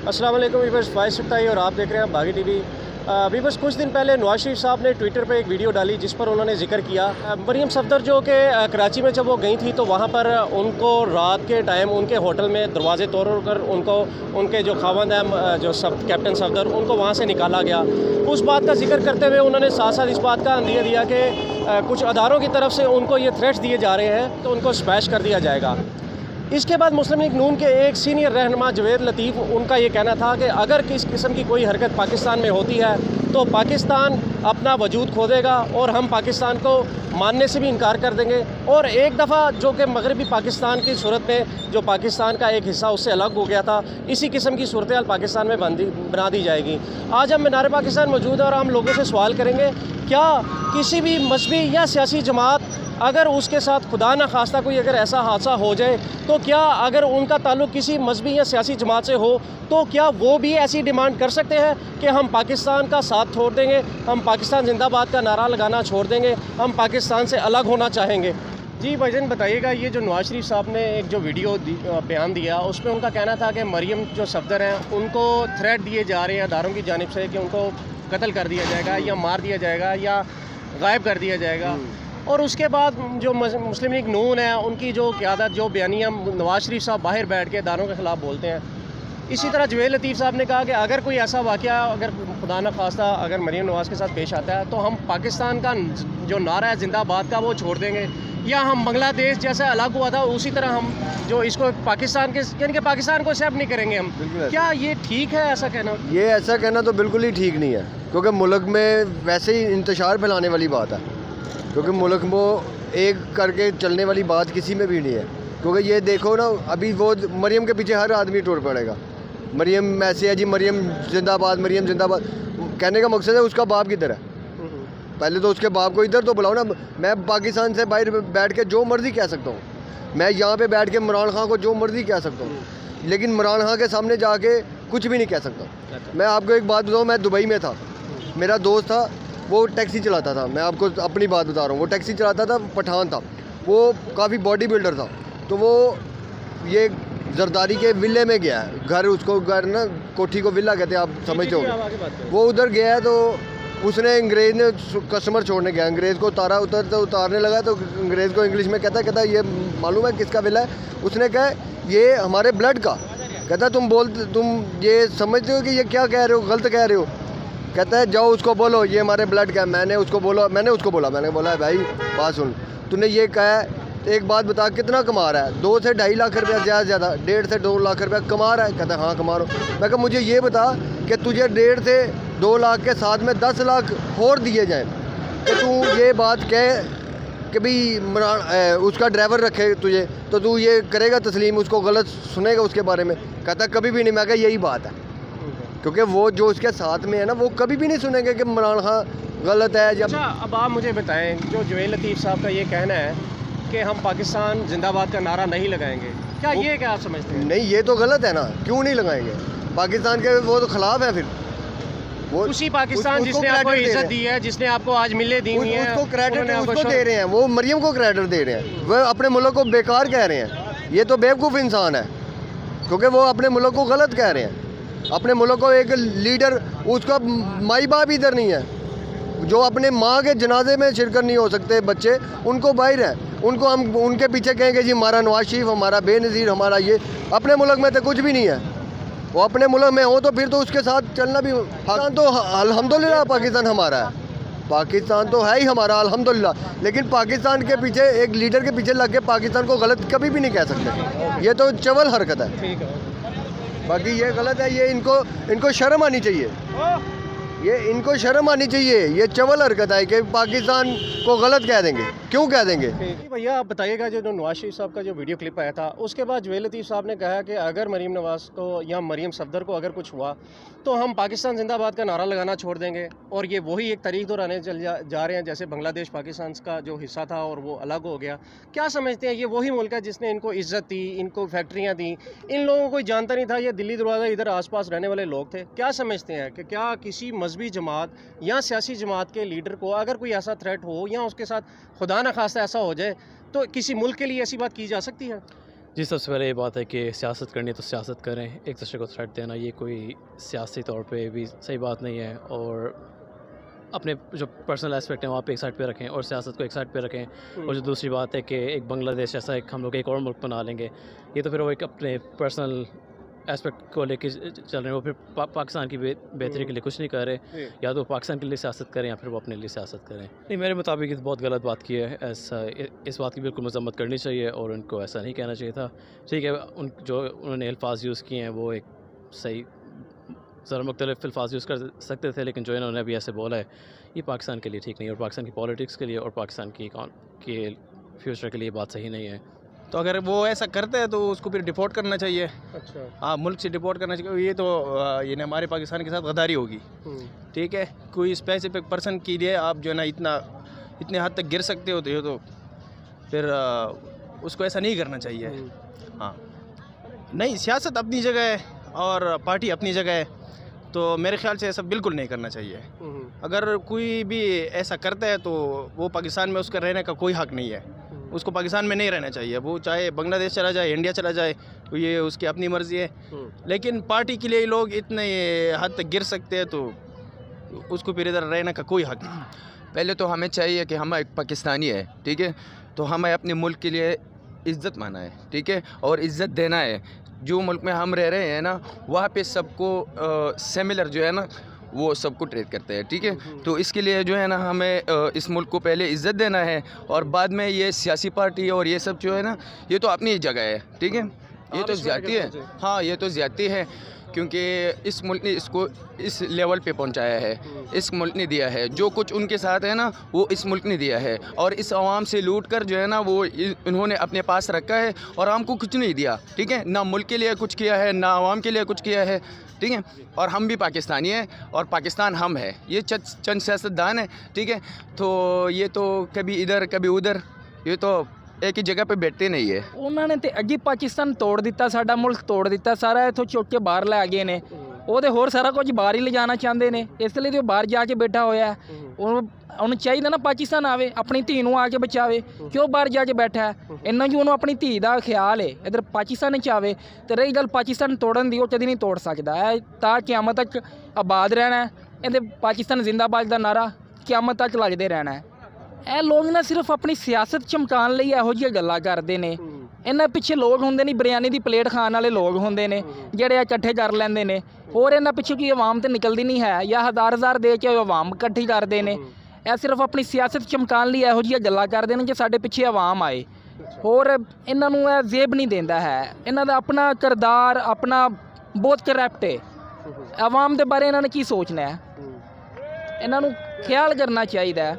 अस्सलाम वालेकुम वीवर्स, फाइज सुक्ताई और आप देख रहे हैं बागी टीवी। वीवर्स, कुछ दिन पहले नवाज शरीफ साहब ने ट्विटर पे एक वीडियो डाली जिस पर उन्होंने जिक्र किया मरियम सफदर जो कि कराची में जब वो गई थी तो वहाँ पर उनको रात के टाइम उनके होटल में दरवाजे तोड़ कर उनको उनके जो खावंद हैं जो कैप्टन सफदर उनको वहाँ से निकाला गया। उस बात का जिक्र करते हुए उन्होंने साथ साथ इस बात का अंदिया दिया कि कुछ अदारों की तरफ से उनको ये थ्रेट्स दिए जा रहे हैं तो उनको स्मैश कर दिया जाएगा। इसके बाद मुस्लिम लीग नून के एक सीनियर रहनुमा जवेद लतीफ़, उनका ये कहना था कि अगर किस किस्म की कोई हरकत पाकिस्तान में होती है तो पाकिस्तान अपना वजूद खो देगा और हम पाकिस्तान को मानने से भी इनकार कर देंगे और एक दफ़ा जो कि मगरबी पाकिस्तान की सूरत में जो पाकिस्तान का एक हिस्सा उससे अलग हो गया था, इसी किस्म की सूरत हाल पाकिस्तान में बना दी जाएगी। आज हम मीनार पाकिस्तान मौजूद है और हम लोगों से सवाल करेंगे, क्या किसी भी मजहबी या सियासी जमात अगर उसके साथ खुदा न खास्ता कोई अगर ऐसा हादसा हो जाए तो क्या अगर उनका ताल्लुक़ किसी मजहबी या सियासी जमात से हो तो क्या वो भी ऐसी डिमांड कर सकते हैं कि हम पाकिस्तान का साथ छोड़ देंगे, हम पाकिस्तान जिंदाबाद का नारा लगाना छोड़ देंगे, हम पाकिस्तान से अलग होना चाहेंगे? जी भाईजान, बताइएगा, ये जो नवाज शरीफ साहब ने एक जो वीडियो बयान दिया उसमें उनका कहना था कि मरियम जो सफदर हैं उनको थ्रेट दिए जा रहे हैं अदारों की जानिब से कि उनको कत्ल कर दिया जाएगा या मार दिया जाएगा या गायब कर दिया जाएगा। और उसके बाद जो मुस्लिम लीग नून है उनकी जो क़यादत जो बयानिया नवाज शरीफ साहब बाहर बैठ के अदारों के ख़िलाफ़ बोलते हैं। इसी तरह जवेद लतीफ़ साहब ने कहा कि अगर कोई ऐसा वाक़या अगर खुदा न खास्ता अगर मरियम नवाज़ के साथ पेश आता है तो हम पाकिस्तान का जो नारा है जिंदाबाद का वो छोड़ देंगे या हम बांग्लादेश जैसा अलग हुआ था उसी तरह हम जो इसको पाकिस्तान के यानी कि पाकिस्तान को एक्सेप्ट नहीं करेंगे हम। क्या ये ठीक है ऐसा कहना? ये ऐसा कहना तो बिल्कुल ही ठीक नहीं है, क्योंकि मुल्क में वैसे ही इंतशार फैलाने वाली बात है, क्योंकि मुल्क में एक करके चलने वाली बात किसी में भी नहीं है। क्योंकि ये देखो ना, अभी वो मरियम के पीछे हर आदमी टूट पड़ेगा, मरियम ऐसे है जी, मरियम जिंदाबाद, मरियम जिंदाबाद। कहने का मकसद है उसका बाप किधर है, पहले तो उसके बाप को इधर तो बुलाओ ना। मैं पाकिस्तान से बाहर बैठ के जो मर्ज़ी कह सकता हूँ, मैं यहाँ पे बैठ के इमरान खान को जो मर्ज़ी कह सकता हूँ, लेकिन इमरान खान के सामने जाके कुछ भी नहीं कह सकता। मैं आपको एक बात बताऊँ, मैं दुबई में था, मेरा दोस्त था, वो टैक्सी चलाता था, मैं आपको अपनी बात बता रहा हूँ, वो टैक्सी चलाता था, पठान था, वो काफ़ी बॉडी बिल्डर था। तो वो ये जरदारी के विले में गया है, घर उसको घर ना कोठी को विला कहते हैं, आप समझते हो। वो उधर गया है तो उसने अंग्रेज़ ने कस्टमर छोड़ने गया, अंग्रेज़ को उतारने लगा तो अंग्रेज़ को इंग्लिश में कहता ये मालूम है किसका विला है? उसने कहा ये हमारे ब्लड का। कहता तुम ये समझते हो कि ये क्या कह रहे हो, गलत कह रहे हो? कहता है जाओ उसको बोलो ये हमारे ब्लड का है। मैंने उसको बोला भाई बात सुन, तूने ये कहा है तो एक बात बता कितना कमा रहा है? 2 से 2.5 लाख रुपया, ज़्यादा 1.5 से 2 लाख रुपया कमा रहा है? कहता है हाँ कमा रहा हूँ। मैं कहा मुझे ये बता कि तुझे 1.5 से 2 लाख के साथ में 10 लाख और दिए जाएँ कि तू ये बात कह कि भाई उसका ड्राइवर रखे तुझे, तो तू ये करेगा तस्लीम, उसको गलत सुनेगा उसके बारे में? कहता कभी भी नहीं। मैं कहा यही बात है, क्योंकि वो जो उसके साथ में है ना वो कभी भी नहीं सुनेंगे कि इमरान खान गलत है। जब अच्छा, अब आप मुझे बताएं, जो जवेद लतीफ़ साहब का ये कहना है कि हम पाकिस्तान जिंदाबाद का नारा नहीं लगाएंगे, क्या ये क्या आप समझते हैं? नहीं, ये तो गलत है ना, क्यों नहीं लगाएंगे? पाकिस्तान के वो तो खिलाफ है, फिर वो उसी पाकिस्तान जिसने आपको इज्जत दी है, जिसने आपको आज मिले दी हुई है, उसको क्रेडिट उसको दे रहे हैं, वो मरियम को क्रेडिट दे रहे हैं, वो अपने मुल्क को बेकार कह रहे हैं। ये तो बेवकूफ़ इंसान है, क्योंकि वो अपने मुल्क को गलत कह रहे हैं। अपने मुल्क को एक लीडर, उसका माई बाप इधर नहीं है, जो अपने माँ के जनाजे में शिरकत नहीं हो सकते बच्चे, उनको बाहर है, उनको हम उनके पीछे कहेंगे जी हमारा नवाज शरीफ, हमारा बेनज़ीर, हमारा ये। अपने मुल्क में तो कुछ भी नहीं है, वो अपने मुल्क में हो तो फिर तो उसके साथ चलना भी। पाकिस्तान तो अल्हम्दुलिल्लाह पाकिस्तान हमारा है, पाकिस्तान तो है ही हमारा अल्हम्दुलिल्लाह, लेकिन पाकिस्तान के पीछे एक लीडर के पीछे लग के पाकिस्तान को गलत कभी भी नहीं कह सकते। ये तो चवल हरकत है, बाकी ये गलत है। ये इनको शर्म आनी चाहिए, ये इनको शर्म आनी चाहिए। ये चवल हरकत है कि पाकिस्तान को गलत कह देंगे, क्यों कह देंगे? भैया आप बताइएगा, जो नवाज शरीफ साहब का जो वीडियो क्लिप आया था उसके बाद जवेद लतीफ़ साहब ने कहा कि अगर मरियम नवाज़ को या मरियम सफदर को अगर कुछ हुआ तो हम पाकिस्तान जिंदाबाद का नारा लगाना छोड़ देंगे और ये वही एक तरीक़ दोहराने जा रहे हैं जैसे बांग्लादेश पाकिस्तान का जो हिस्सा था और वो अलग हो गया। क्या समझते हैं, ये वही मुल्क है जिसने इनको इज़्ज़त दी, इनको फैक्ट्रियाँ दी, इन लोगों को कोई जानता नहीं था, ये दिल्ली दरवाज़ा इधर आसपास रहने वाले लोग थे? क्या समझते हैं कि क्या किसी मजहबी जमात या सियासी जमात के लीडर को अगर कोई ऐसा थ्रेट हो या उसके साथ खुदा न खास्ता ऐसा हो जाए तो किसी मुल्क के लिए ऐसी बात की जा सकती है? जी, सबसे पहले ये बात है कि सियासत करनी है तो सियासत करें, एक दूसरे को थ्रेट देना ये कोई सियासी तौर पे भी सही बात नहीं है, और अपने जो पर्सनल एस्पेक्ट हैं वहाँ पे एक साइड पे रखें और सियासत को एक साइड पे रखें। और जो दूसरी बात है कि एक बांग्लादेश जैसा एक हम लोग एक और मुल्क बना लेंगे, ये तो फिर वो एक अपने पर्सनल एस्पेक्ट को लेके चल रहे हैं, वो फिर पाकिस्तान की बेहतरी के लिए कुछ नहीं कर रहे। या तो पाकिस्तान के लिए सियासत करें या फिर वो अपने लिए सियासत करें। नहीं, मेरे मुताबिक ये बहुत गलत बात की है, ऐसा इस बात की बिल्कुल मजम्मत करनी चाहिए और उनको ऐसा नहीं कहना चाहिए था। ठीक है, जो उन्होंने अल्फाज यूज़ किए हैं वो एक सही ज़रा मुख्तलिफ अल्फाज यूज़ कर सकते थे, लेकिन जो इन्होंने अभी ऐसे बोला है ये पाकिस्तान के लिए ठीक नहीं है, और पाकिस्तान की पॉलिटिक्स के लिए और पाकिस्तान की फ्यूचर के लिए बात सही नहीं है। तो अगर वो ऐसा करते हैं तो उसको फिर डिपोर्ट करना चाहिए। अच्छा। हाँ, मुल्क से डिपोर्ट करना चाहिए। ये तो ये ना हमारे पाकिस्तान के साथ गद्दारी होगी। ठीक है, कोई स्पेसिफिक पर्सन के लिए आप जो है ना इतने हद तक गिर सकते हो, तो ये तो फिर उसको ऐसा नहीं करना चाहिए। हाँ, नहीं, सियासत अपनी जगह है और पार्टी अपनी जगह है, तो मेरे ख्याल से ऐसा बिल्कुल नहीं करना चाहिए। अगर कोई भी ऐसा करता है तो वो पाकिस्तान में उसका रहने का कोई हक़ नहीं है, उसको पाकिस्तान में नहीं रहना चाहिए। वो चाहे बांग्लादेश चला जाए, इंडिया चला जाए, तो ये उसकी अपनी मर्ज़ी है। लेकिन पार्टी के लिए लोग इतने हद तक गिर सकते हैं तो उसको फिर इधर रहने का कोई हक़ नहीं। पहले तो हमें चाहिए कि हम एक पाकिस्तानी है, ठीक है, तो हमें अपने मुल्क के लिए इज़्ज़त माना है, ठीक है, और इज़्ज़त देना है। जो मुल्क में हम रह रहे हैं ना, वहाँ पे सबको सिमिलर जो है ना वो सबको ट्रीट करते हैं, ठीक है। तो इसके लिए जो है ना हमें इस मुल्क को पहले इज़्ज़त देना है, और बाद में ये सियासी पार्टी और ये सब जो है ना, ये तो अपनी जगह है, ठीक है। ये तो ज़्यादती है, हाँ, ये तो ज़्यादती है, क्योंकि इस मुल्क ने इसको इस लेवल पे पहुंचाया है, इस मुल्क ने दिया है। जो कुछ उनके साथ है ना वो इस मुल्क ने दिया है, और इस आवाम से लूट कर जो है ना वो इन्होंने अपने पास रखा है, और आवाम को कुछ नहीं दिया, ठीक है। ना मुल्क के लिए कुछ किया है, ना आवाम के लिए कुछ किया है, ठीक है। और हम भी पाकिस्तानी हैं और पाकिस्तान हम है, ये चंद सियासतदान है, ठीक है। तो ये तो कभी इधर कभी उधर, ये तो एक ही जगह पे बैठते नहीं है। ਉਹਨਾਂ ਨੇ ਤੇ ਅੱਗੇ ਪਾਕਿਸਤਾਨ ਤੋੜ ਦਿੱਤਾ, ਸਾਡਾ ਮੁਲਕ ਤੋੜ ਦਿੱਤਾ ਸਾਰਾ, ਇੱਥੋਂ ਚੁੱਕ ਕੇ ਬਾਹਰ ਲੈ ਗਏ ਨੇ। ਉਹ ਤੇ ਹੋਰ ਸਾਰਾ ਕੁਝ ਬਾਹਰ ਹੀ ਲਿਜਾਣਾ ਚਾਹੁੰਦੇ ਨੇ, ਇਸ ਲਈ ਤੇ ਉਹ ਬਾਹਰ ਜਾ ਕੇ ਬੈਠਾ ਹੋਇਆ। ਉਹਨੂੰ ਚਾਹੀਦਾ ਨਾ ਪਾਕਿਸਤਾਨ ਆਵੇ, ਆਪਣੀ ਧੀ ਨੂੰ ਆ ਕੇ ਬਚਾਵੇ, ਕਿਉਂ ਬਾਹਰ ਜਾ ਕੇ ਬੈਠਾ ਹੈ? ਇੰਨਾ ਕਿ ਉਹਨੂੰ ਆਪਣੀ ਧੀ ਦਾ ਖਿਆਲ ਹੈ, ਇੱਧਰ ਪਾਕਿਸਤਾਨ 'ਚ ਆਵੇ। ਤੇ ਰਹੀ ਗੱਲ ਪਾਕਿਸਤਾਨ ਤੋੜਨ ਦੀ, ਉਹ ਕਦੀ ਨਹੀਂ ਤੋੜ ਸਕਦਾ ਹੈ, ਤਾਂ ਕਿਆਮਤ ਤੱਕ ਆਬਾਦ ਰਹਿਣਾ ਹੈ। ਇਹਦੇ ਪਾਕਿਸਤਾਨ ਜ਼ਿੰਦਾਬਾਦ ਦਾ ਨਾਰਾ ਕਿਆਮਤ ਤੱਕ ਲੱਗਦੇ ਰਹਿਣਾ ਹੈ। ਇਹ ਲੋਕ ਨਾ ਸਿਰਫ ਆਪਣੀ ਸਿਆਸਤ ਚਮਕਾਉਣ ਲਈ ਇਹੋ ਜਿਹੀਆਂ ਗੱਲਾਂ ਕਰਦੇ ਨੇ। ਇਹਨਾਂ ਪਿੱਛੇ ਲੋਕ ਹੁੰਦੇ ਨੇ, ਬਿਰਿਆਨੀ ਦੀ ਪਲੇਟ ਖਾਣ ਵਾਲੇ ਲੋਕ ਹੁੰਦੇ ਨੇ ਜਿਹੜੇ ਇਕੱਠੇ ਕਰ ਲੈਂਦੇ ਨੇ। ਹੋਰ ਇਹਨਾਂ ਪਿੱਛੇ ਕੀ ਆਵਾਮ ਤੇ ਨਿਕਲਦੀ ਨਹੀਂ ਹੈ, ਜਾਂ ਹਜ਼ਾਰ ਦੇ ਕੇ ਆਵਾਮ ਇਕੱਠੀ ਕਰਦੇ ਨੇ। ਇਹ ਸਿਰਫ ਆਪਣੀ ਸਿਆਸਤ ਚਮਕਾਉਣ ਲਈ ਇਹੋ ਜਿਹੀਆਂ ਗੱਲਾਂ ਕਰਦੇ ਨੇ ਕਿ ਸਾਡੇ ਪਿੱਛੇ ਆਵਾਮ ਆਏ। ਹੋਰ ਇਹਨਾਂ ਨੂੰ ਇਹ ਜ਼ੇਬ ਨਹੀਂ ਦਿੰਦਾ ਹੈ, ਇਹਨਾਂ ਦਾ ਆਪਣਾ ਕਿਰਦਾਰ ਆਪਣਾ ਬਹੁਤ ਕਰੈਪਟ ਹੈ। ਆਵਾਮ ਦੇ ਬਾਰੇ ਇਹਨਾਂ ਨੇ ਕੀ ਸੋਚਣਾ ਹੈ? ਇਹਨਾਂ ਨੂੰ ਖਿਆਲ ਕਰਨਾ ਚਾਹੀਦਾ ਹੈ।